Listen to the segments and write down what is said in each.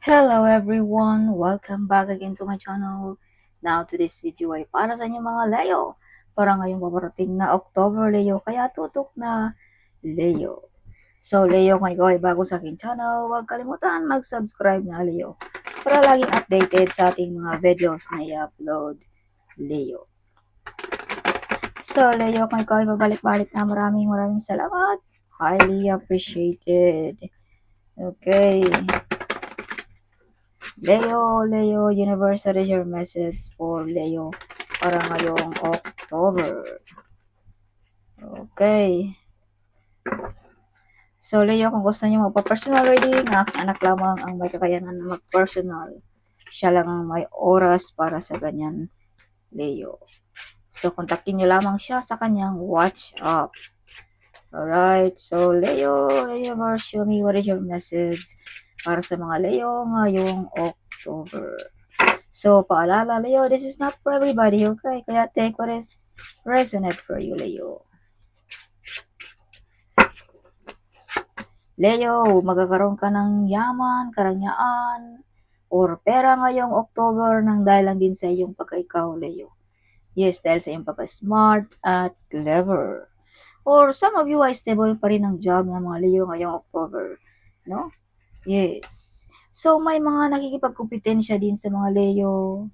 Hello everyone! Welcome back again to my channel. Now to this video ay para sa inyo mga Leo. Para ngayong paparating na October Leo, kaya tutok na Leo. So Leo, kung ikaw ay bago sa aking channel, huwag kalimutan mag-subscribe na Leo. Para laging updated sa ating mga videos na i-upload Leo. So Leo, kung ikaw ay babalik-balik na, maraming salamat. Highly appreciated. Okay. Leo, universal is your message for Leo para ngayong October. Okay. So, Leo, kung gusto niyo magpa-personal reading, aking anak lamang ang may kakayanan na mag-personal. Siya lang ang may oras para sa ganyan, Leo. So, kontakin niyo lamang siya sa kanyang WhatsApp. Alright. So, Leo, universe, show me what is your message para sa mga Leo ngayong October. So, paalala, Leo, this is not for everybody, okay? Kaya take what is resonate for you, Leo. Leo, magkakaroon ka ng yaman, karangyaan, or pera ngayong October nang dahil lang din sa iyong pagka-ikaw, Leo. Yes, dahil sa iyong pagka-smart at clever. Or some of you ay stable pa rin ang job ng mga Leo ngayong October, no? Yes. So, may mga nakikipagkumpetensya din sa mga Leo,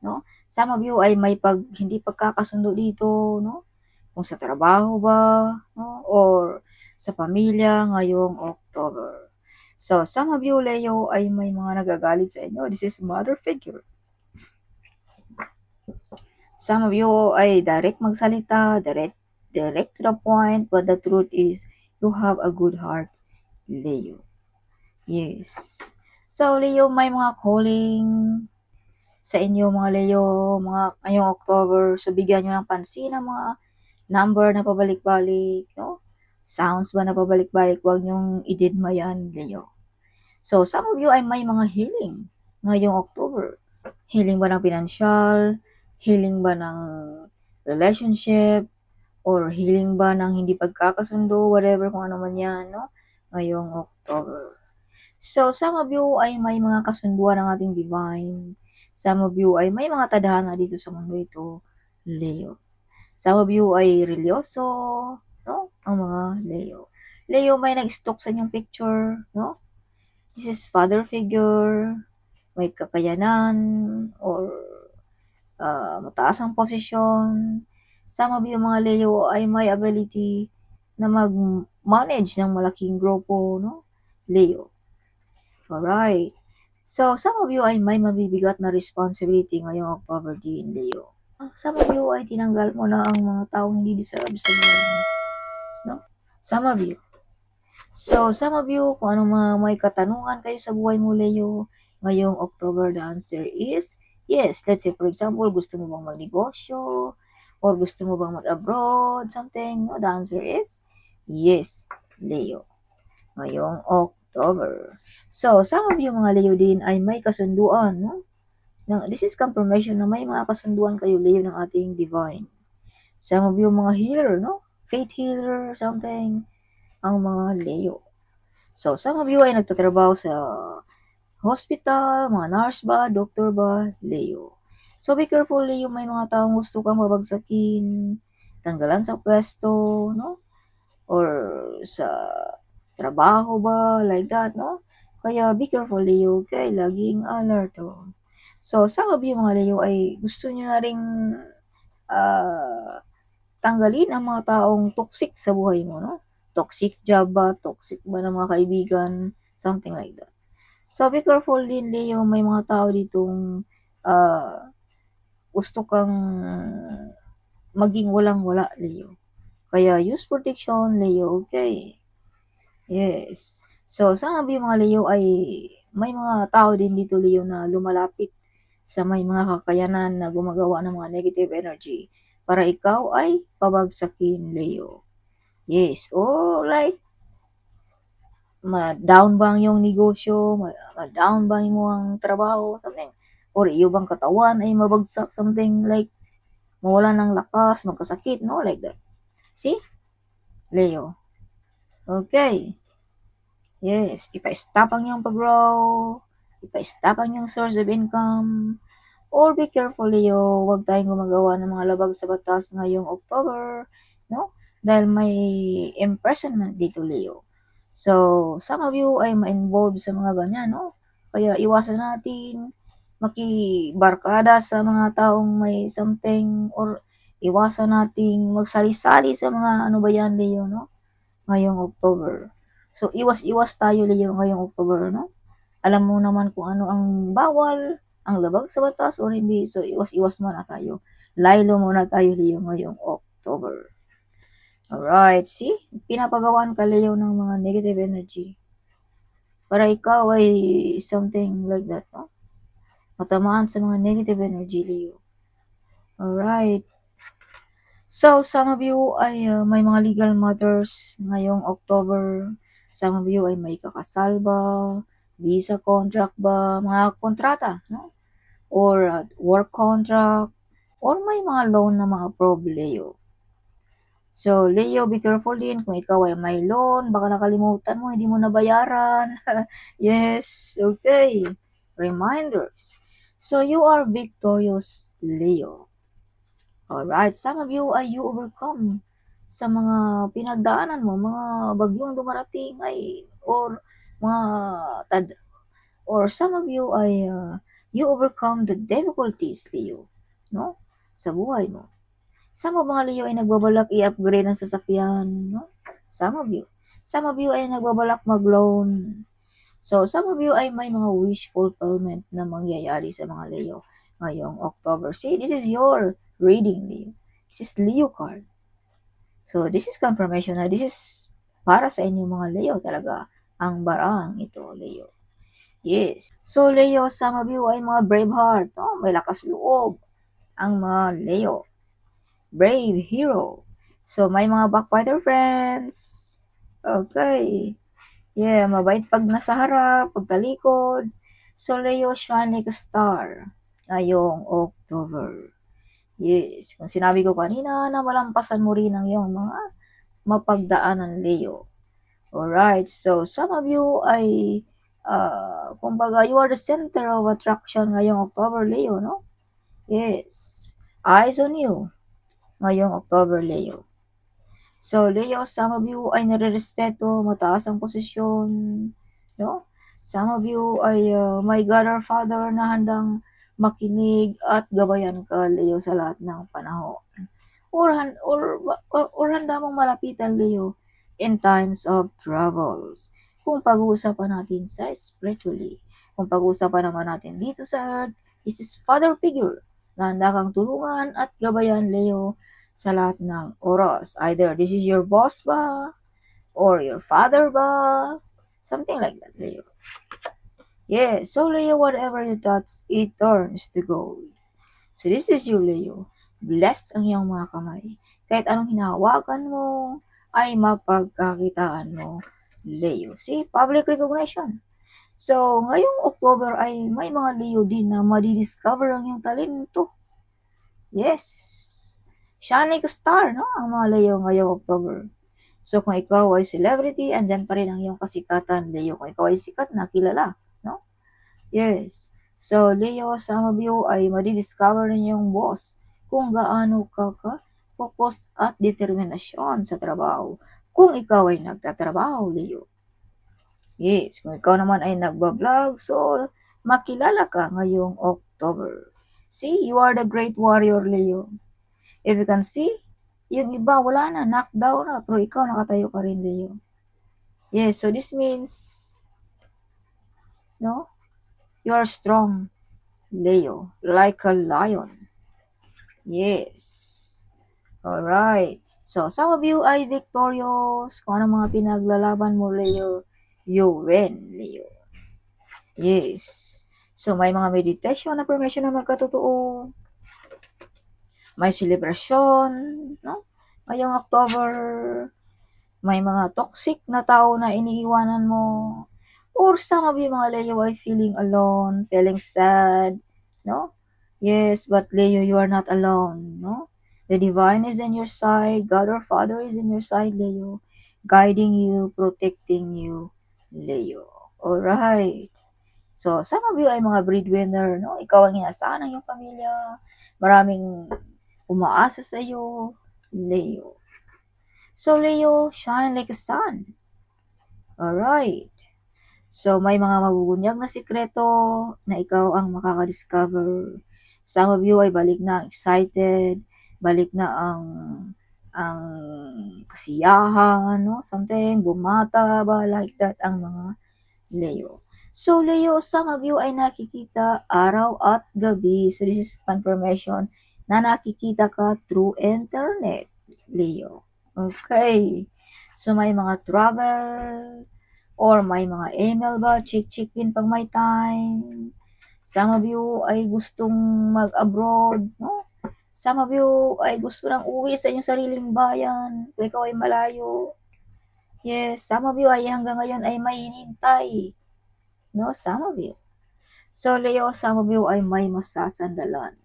no? Some of you ay may hindi pagkakasundo dito, no? Kung sa trabaho ba, no? Or sa pamilya ngayong October. So, some of you, Leo, ay may mga nagagalit sa inyo. This is mother figure. Some of you ay direct magsalita, direct to the point, but the truth is, you have a good heart, Leo. Yes. So, Leo, may mga calling sa inyo, mga Leo, mga ngayong October. So, bigyan nyo ng pansin ang mga number na pabalik-balik, no? Sounds ba na pabalik-balik? Huwag nyong ididma yan, Leo. So, some of you ay may mga healing ngayong October. Healing ba ng financial? Healing ba ng relationship? Or healing ba ng hindi pagkakasundo? Whatever, kung ano man yan, no? Ngayong October. So, some of you ay may mga kasunduan ng ating divine. Some of you ay may mga tadhana dito sa mundo ito, Leo. Some of you ay religyoso, no? Ang mga Leo. Leo, may nag-stock sa inyong picture, no? This is father figure, may kakayanan, or mataas ang posisyon. Some of you mga Leo ay may ability na mag-manage ng malaking grupo, no? Leo. Alright. So, some of you ay may mabibigat na responsibility ngayong October din, Leo. Some of you ay tinanggal mo na ang mga taong hindi deserve sa buhay mo. No? Some of you. So, some of you, kung ano mga may katanungan kayo sa buhay mo, Leo, ngayong October, the answer is yes. Let's say, for example, gusto mo bang magnegosyo? Or gusto mo bang mag-abroad? Something? No? The answer is yes, Leo. Ngayong October. So, some of you mga Leo din ay may kasunduan, no? This is confirmation na may mga kasunduan kayo, Leo, ng ating divine. Some of you mga healer, no? Faith healer, something, ang mga Leo. So, some of you ay nagtatrabaho sa hospital, mga nurse ba, doctor ba, Leo. So, be careful, Leo, may mga taong gusto kang mabagsakin, tanggalan sa pwesto, no? Or sa trabaho ba, like that, no? Kaya be careful, Leo, okay? Laging alert, oh. So, some of you mga Leo ay gusto nyo na ring tanggalin ang mga taong toxic sa buhay mo, no? Toxic job ba, toxic ba ng mga kaibigan, something like that. So, be careful din, Leo, may mga tao ditong gusto kang maging walang-wala, Leo. Kaya use protection, Leo, okay? Yes. So, some of you mga Leo ay may mga tao din dito, Leo, na lumalapit sa may mga kakayanan na gumagawa ng mga negative energy para ikaw ay pabagsakin, Leo. Yes. Or like, ma-down bang yung negosyo, ma-down bang mo ang trabaho, something. Or iyo bang katawan ay mabagsak, something like mawala ng lakas, magkasakit, no? Like that. See? Leo. Okay. Yes. Ipa-stop ang iyong pag-grow. Ipa-stop yung source of income, or be careful, Leo, huwag tayong gumagawa ng mga labag sa batas ngayong October, no? Dahil may imprisonment dito, Leo. So, some of you ay ma-involved sa mga ganyan, no? Kaya iwasan natin makibarkada sa mga taong may something, or iwasan nating magsali-sali sa mga ano ba yan, Leo, no? Ngayong October. So, iwas-iwas tayo, Leo, ngayong October, no? Alam mo naman kung ano ang bawal, ang labag sa batas or hindi. So, iwas-iwas muna tayo. Laylo muna tayo, Leo, ngayong October. Alright, see? Pinapagawaan ka, Leo, ng mga negative energy. Para ikaw ay something like that, no? Matamaan sa mga negative energy, Leo. Alright. So, some of you ay may mga legal matters ngayong October. Some of you ay may kakasal ba, visa contract ba, mga kontrata, no? Or work contract, or may mga loan na mga approve, Leo. So, Leo, be careful din kung ikaw ay may loan, baka nakalimutan mo, hindi mo nabayaran. Yes, okay. Reminders. So, you are victorious, Leo. Alright, some of you ay you overcome sa mga pinagdaanan mo, mga bagyong dumarating ay, or mga or some of you ay you overcome the difficulties, Leo, no? Sa buhay mo. Some of mga Leo ay nagbabalak i-upgrade ang sasakyan, no? Some of you. Some of you ay nagbabalak mag-loan. So, some of you ay may mga wish fulfillment na mangyayari sa mga Leo ngayong October. See, this is your reading, Leo. This is Leo card. So, this is confirmation na this is para sa inyo mga Leo talaga ang barang ito, Leo. Yes. So, Leo, some of you ay mga brave heart, no? May lakas loob ang mga Leo. Brave hero. So, may mga backbiter friends. Okay. Yeah, mabait pag nasa harap, pagtalikod. So, Leo, shine like a star ngayong October. Yes. Kung sinabi ko kanina na malampasan mo rin ang iyong mga mapagdaanan, Leo. Alright. So, some of you ay kumbaga, you are the center of attraction ngayong October, Leo, no? Yes. Eyes on you ngayong October, Leo. So, Leo, some of you ay nare-respeto, mataas ang posisyon, no? Some of you ay my God our Father na handang makinig at gabayan ka, Leo, sa lahat ng panahon. Or handa mong malapitan, Leo, in times of troubles. Kung pag-uusapan natin sa spiritually, kung pag-uusapan naman natin dito sa earth, this is father figure na handa kang tulungan at gabayan, Leo, sa lahat ng oras. Either this is your boss ba, or your father ba, something like that, Leo. Yeah, so Leo, whatever you touch, it turns to gold. So this is you, Leo. Bless ang iyong mga kamay. Kahit anong hinahawakan mo, ay mapagkakitaan mo, Leo. See, public recognition. So, ngayong October ay may mga Leo din na madidiscover ang iyong talento. Yes. Shine like a star, no? Ang mga Leo ngayong October. So, kung ikaw ay celebrity, andyan pa rin ang iyong kasikatan, Leo. Kung ikaw ay sikat na kilala, no? Yes. So, Leo, some of you ay madidiscover ninyong boss kung gaano ka focus at determinasyon sa trabaho. Kung ikaw ay nagtatrabaho, Leo. Yes, kung ikaw naman ay nagbablog, so makilala ka ngayong October. See, you are the great warrior, Leo. If you can see, yung iba wala na, knockdown na, pero ikaw nakatayo ka rin, Leo. Yes, so this means, no, you are strong, Leo, like a lion. Yes. Alright. So, some of you ay victorious. Kung ano mga pinaglalaban mo, Leo, you win, Leo. Yes. So, may mga meditation na permission na magkatotoo. May celebration, no? Ngayong October, may mga toxic na tao na iniiwanan mo. Or some of you mga Leo ay feeling alone, feeling sad, no? Yes, but Leo, you are not alone, no? The divine is in your side. God our Father is in your side, Leo. Guiding you, protecting you, Leo. Alright. So, some of you ay mga breadwinner, no? Ikaw ang inaasahan ng iyong pamilya. Maraming umaasa sa iyo, Leo. So, Leo, shine like a sun. Alright. So, may mga mabubunyag na sikreto na ikaw ang makaka-discover. Some of you ay balik na excited, balik na ang kasiyahan, no? Something, bumata ba, like that, ang mga Leo. So, Leo, some of you ay nakikita araw at gabi. So, this is confirmation na nakikita ka through internet, Leo. Okay. So, may mga travel or may mga email ba, check din pag may time. Some of you ay gustong mag-abroad, no? Some of you ay gusto nang uwi sa inyong sariling bayan kung ikaw ay malayo. Yes, some of you ay hanggang ngayon ay may hinintay. No, some of you. So, Leo, some of you ay may masasandalan.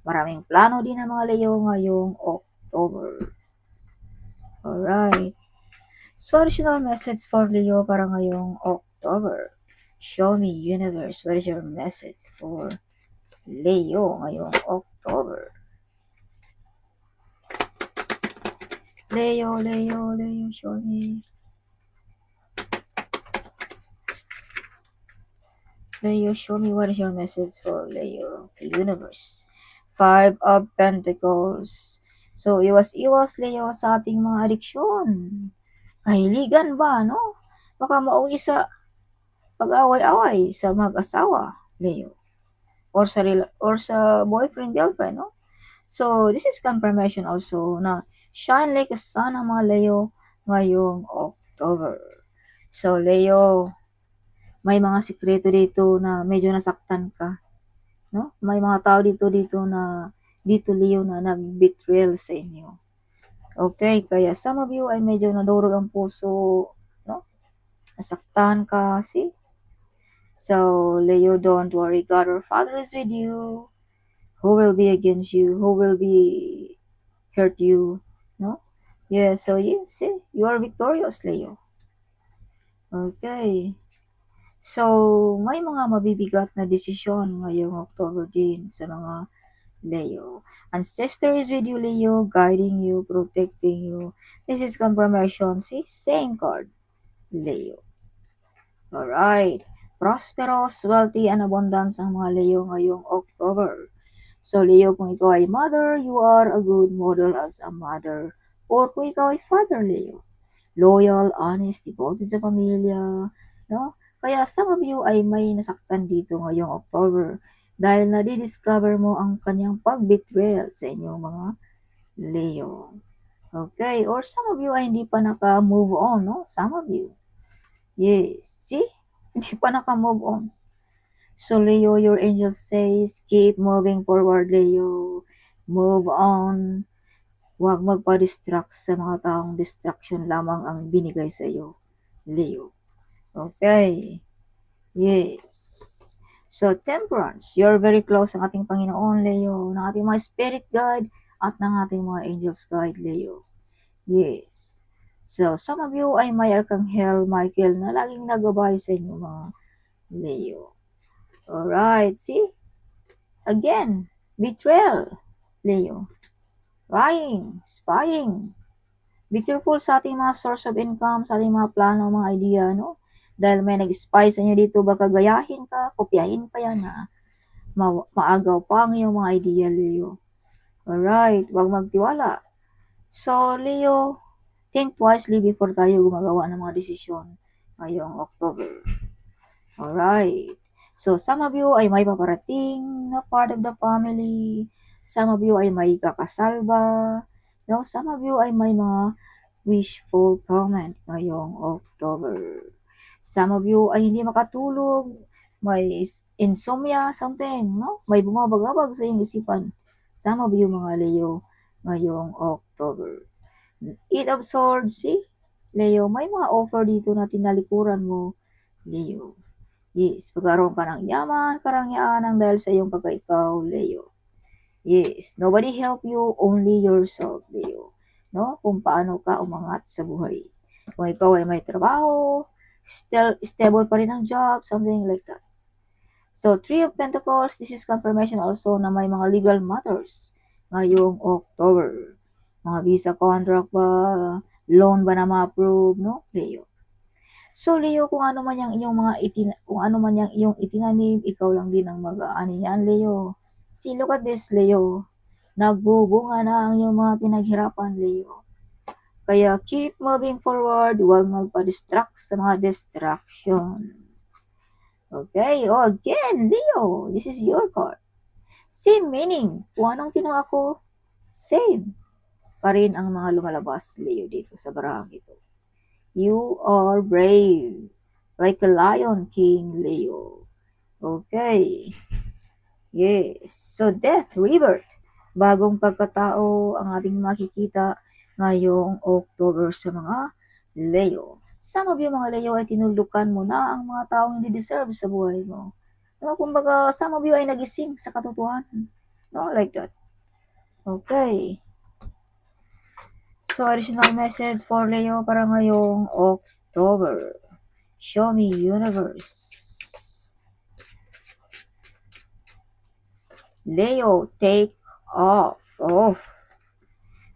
Maraming plano din ng mga Leo ngayong October. Alright. So, additional message for Leo para ngayong October. Show me, universe, what is your message for Leo ngayong October? Leo, show me. Leo, show me what is your message for Leo, the universe. 5 of Pentacles. So, iwas-iwas, Leo, sa ating mga adiksyon. Kahiligan ba, no? Baka mauwi sa pag-away-away sa mag-asawa, Leo. Or sa boyfriend, girlfriend, no? So, this is confirmation also na shine like a sun ang mga Leo ngayong October. So, Leo, may mga sikreto dito na medyo nasaktan ka, no? May mga tao dito Leo na nag-betrayal sa inyo. Okay, kaya some of you ay medyo nadurog ang puso, no? Nasaktan ka, see? So, Leo, don't worry. God or Father is with you. Who will be against you? Who will be hurt you? No? Yeah, so see, you are victorious, Leo. Okay. So, may mga mabibigat na desisyon ngayong October din sa mga Leo. Ancestor is with you, Leo, guiding you, protecting you. This is confirmation. See? Same card, Leo. Alright. Prosperous, wealthy, and abundance ang mga Leo ngayong October. So, Leo, kung ikaw ay mother, you are a good model as a mother. Or kung ikaw ay father, Leo, loyal, honest, devoted sa pamilya, no? Kaya some of you ay may nasaktan dito ngayong October dahil na-discover mo ang kanyang pag-betrayal sa inyong mga Leo. Okay, or some of you ay hindi pa naka-move on, no? Some of you. Yes, see? Hindi pa naka-move on. So, Leo, your angel says, keep moving forward, Leo. Move on. Huwag magpa-distract sa mga taong distraction lamang ang binigay sa iyo, Leo. Okay. Yes. So, temperance. You're very close ng ating Panginoon, Leo. Ng ating mga spirit guide at ng ating mga angels guide, Leo. Yes. So, some of you ay may Arkanghel Michael na laging nagabay sa inyo, mga Leo. Alright, see? Again, betrayal, Leo. Lying, spying. Be careful sa ating mga source of income, sa ating mga plano, mga idea, no? Dahil may nag-spy sa inyo dito, baka gayahin ka, kopyahin pa yan, ha? Maagaw pa ang iyong mga idea, Leo. Alright, huwag magtiwala. So, Leo, think wisely before tayo gumagawa ng mga desisyon ngayong October. Alright. So, some of you ay may paparating na part of the family. Some of you ay may kakasal ba. No? Some of you ay may mga wish fulfillment ngayong October. Some of you ay hindi makatulog. May insomnia, something. No? May bumabagabag sa iyong isipan. Some of you, mga Leo, ngayong October. 8 of Swords, see? Leo, may mga offer dito na tinalikuran mo, Leo. Yes, pagkaroon ka ng yaman, karangyaan dahil sa iyong pagkaikaw, Leo. Yes, nobody help you, only yourself, Leo. No? Kung paano ka umangat sa buhay. Kung ikaw ay may trabaho, stable pa rin ang job, something like that. So, Three of Pentacles, this is confirmation also na may mga legal matters ngayong October. Mga visa contract ba, loan ba na ma-approve, no, Leo? So, Leo, kung ano man yung iyong kung ano man yung iyong itinanim, ikaw lang din ang mag-aani yan, Leo. See, look at this, Leo. Nagbubunga na ang iyong mga pinaghirapan, Leo. Kaya keep moving forward, huwag magpa-distract sa mga distraction. Okay, again, Leo, this is your card. Same meaning. Kung anong kinuha ko, same pa rin ang mga lumalabas, Leo, dito sa barang ito. You are brave, like a lion king, Leo. Okay. Yes. So, death, rebirth. Bagong pagkatao ang ating makikita ngayong October sa mga Leo. Some of you mga Leo ay tinulukan mo na ang mga taong hindi deserve sa buhay mo. No, kumbaga, some of you ay nagising sa katotohanan. No, like that. Okay. So, additional message for Leo para ngayong October. Show me, universe. Leo, take off.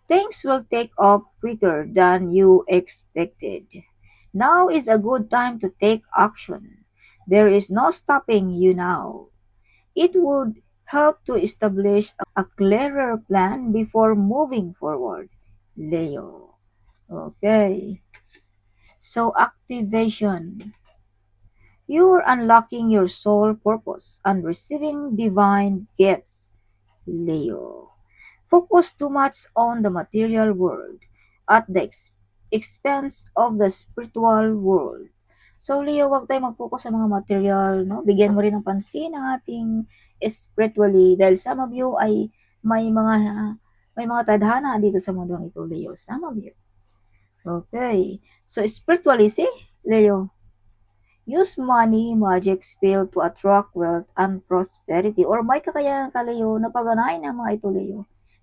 Things will take off quicker than you expected. Now is a good time to take action. There is no stopping you now. It would help to establish a clearer plan before moving forward. Leo. Okay. So, activation. You are unlocking your soul purpose and receiving divine gifts. Leo. Focus too much on the material world at the expense of the spiritual world. So, Leo, wag tayo mag-focus sa mga material, no? Bigyan mo rin ng pansin ang ating spiritually dahil some of you ay may mga may mga tadhana dito sa mundong ito, Leo. Some of you. Okay. So, spiritually, see, Leo, use money, magic, spell to attract wealth and prosperity. Or may kakayanan ka, Leo, na pagganahin ng mga ito, Leo.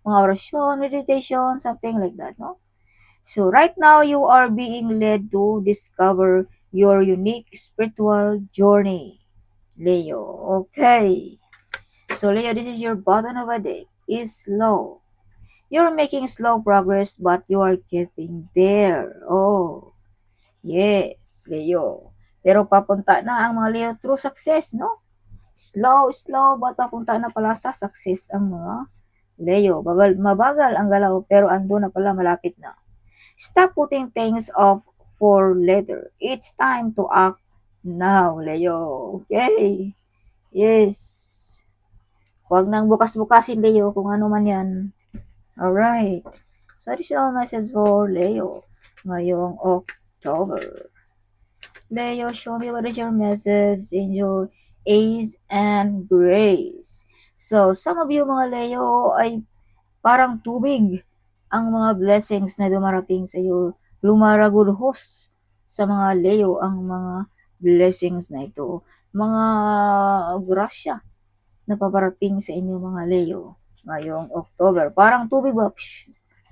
Mga orasyon, meditation, something like that, no? So, right now, you are being led to discover your unique spiritual journey, Leo. Okay. So, Leo, this is your button of a deck. Is slow. You're making slow progress, but you are getting there. Oh, yes, Leo. Pero papunta na ang mga Leo through success, no? Slow, but papunta na pala sa success ang mga Leo. Mabagal ang galaw, pero ando na pala, malapit na. Stop putting things off for later. It's time to act now, Leo. Okay? Yes. Huwag nang bukas-bukasin, Leo, kung ano man yan. Alright. So, additional message for Leo ngayong October. Leo, show me what is your message, Angel, Ace, and Grace. So, some of you mga Leo ay parang tubig ang mga blessings na dumarating sa iyo. Lumaragulhos sa mga Leo ang mga blessings na ito. Mga grasya na paparating sa inyo mga Leo ngayong October. Parang tubig ba?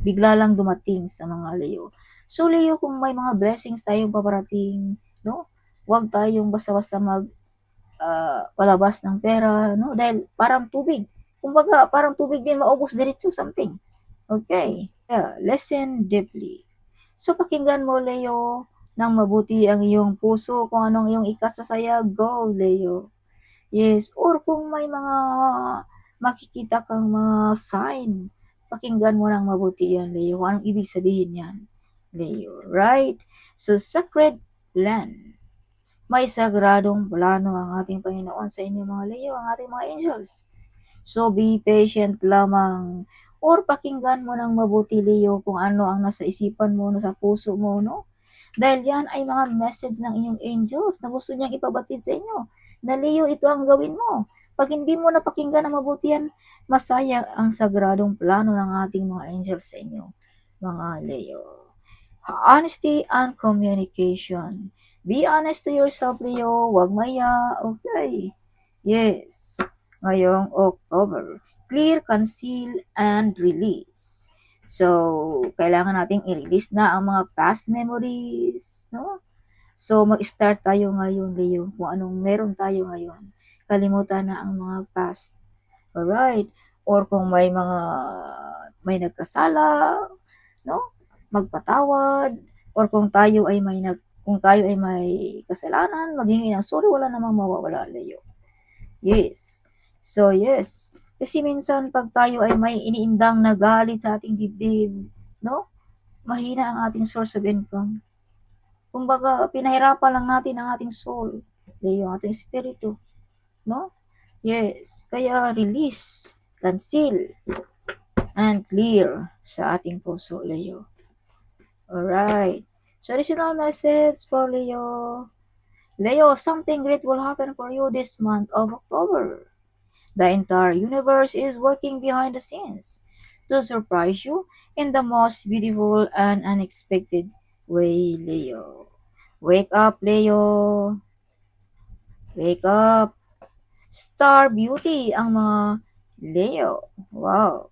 Bigla lang dumating sa mga Leo. So Leo, kung may mga blessings tayong paparating, no? Huwag tayong basta-basta palabas ng pera, no? Dahil parang tubig. Kumbaga, parang tubig din maubos diretso something. Okay. Yeah, listen deeply. So, pakinggan mo, Leo, nang mabuti ang iyong puso, kung anong iyong ikasasaya, go, Leo. Yes, or kung may mga makikita kang mga sign, pakinggan mo nang mabuti yan, Leo. Anong ibig sabihin yan, Leo? Right? So, sacred plan. May sagradong plano ang ating Panginoon sa inyo mga Leo, ang ating mga angels. So, be patient lamang. Or pakinggan mo ng mabuti, Leo, kung ano ang nasa isipan mo, nasa puso mo, no? Dahil yan ay mga message ng inyong angels na gusto niyang ipabatid sa inyo. Na Leo, ito ang gawin mo. Pag hindi mo napakinggan ng mabuti yan, masayang ang sagradong plano ng ating mga angels sa inyo, mga Leo. Honesty and communication. Be honest to yourself, Leo. Huwag maya. Okay. Yes. Ngayong October. Clear, conceal, and release. So, kailangan nating i-release na ang mga past memories, no? So, mag-start tayo ngayon, Leo, kung anong meron tayo ngayon. kalimutan na ang mga past. Alright? Or kung may nagkasala, no? Magpatawad, or kung tayo ay may kasalanan, maghingi ng sorry, wala namang mawawala, Leo. Yes. So, yes. Kasi minsan pag tayo ay may iniindang na galit sa ating dibdib, no? Mahina ang ating source of income. Kumbaga, pinahirapan lang natin ang ating soul, Leo, ang ating espiritu, no? Yes. Kaya release, cancel, and clear sa ating puso, Leo. Alright. So, additional message for Leo. Leo, something great will happen for you this month of October. The entire universe is working behind the scenes to surprise you in the most beautiful and unexpected way, Leo. Wake up, Leo. Wake up. Star beauty ang mga Leo. Wow.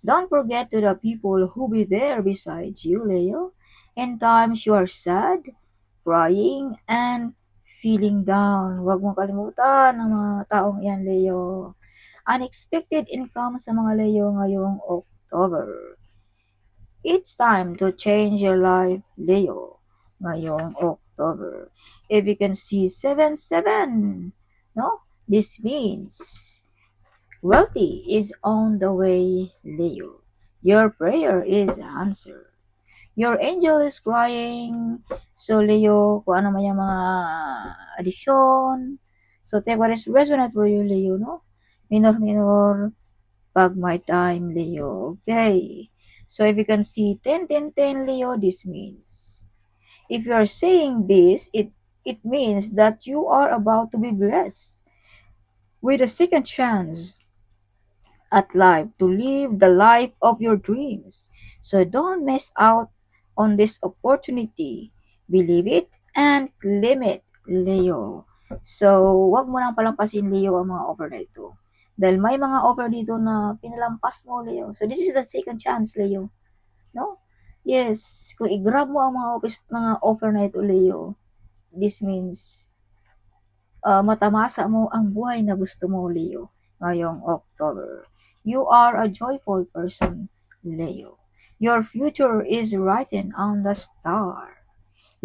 Don't forget to the people who be there beside you, Leo. In times you are sad, crying, and feeling down. Huwag mong kalimutan ang mga taong yan, Leo. Unexpected income sa mga Leo ngayong October. It's time to change your life, Leo, ngayong October. If you can see 77, no? This means wealthy is on the way, Leo. Your prayer is answered. Your angel is crying. So, Leo, kung ano man yung mga addiction. So, take what is resonant for you, Leo, no? Minor, pag my time, Leo. Okay. So, if you can see 10, 10, 10, Leo, this means. If you are saying this, it means that you are about to be blessed with a second chance at life to live the life of your dreams. So don't miss out on this opportunity. Believe it and claim it, Leo. So, wag mo nang palampasin, Leo, ang mga offer na ito. Dahil may mga offer dito na pinalampas mo, Leo. So, this is the second chance, Leo. No? Yes, kung i-grab mo ang mga offer na ito, Leo, this means matamasa mo ang buhay na gusto mo, Leo, ngayong October. You are a joyful person, Leo. Your future is written on the star.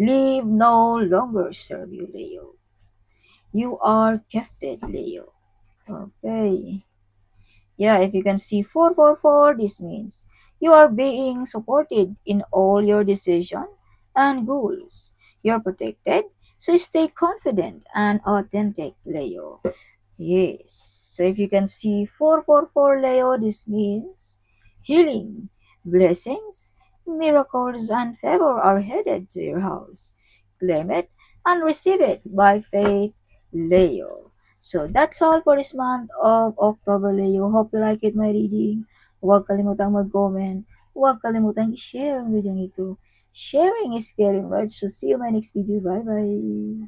Leave no longer serve you, Leo. You are gifted, Leo. Okay. Yeah, if you can see 444, this means you are being supported in all your decisions and goals. You're protected, so stay confident and authentic, Leo. Yes. So if you can see 444, Leo, this means healing, blessings, miracles, and favor are headed to your house. Claim it and receive it by faith, Leo. So that's all for this month of October, Leo. Hope you like it, my reading. Huwag kalimutang mag-comment. Huwag kalimutang i-share ang video ito. Sharing is caring, right? So see you in my next video. Bye-bye.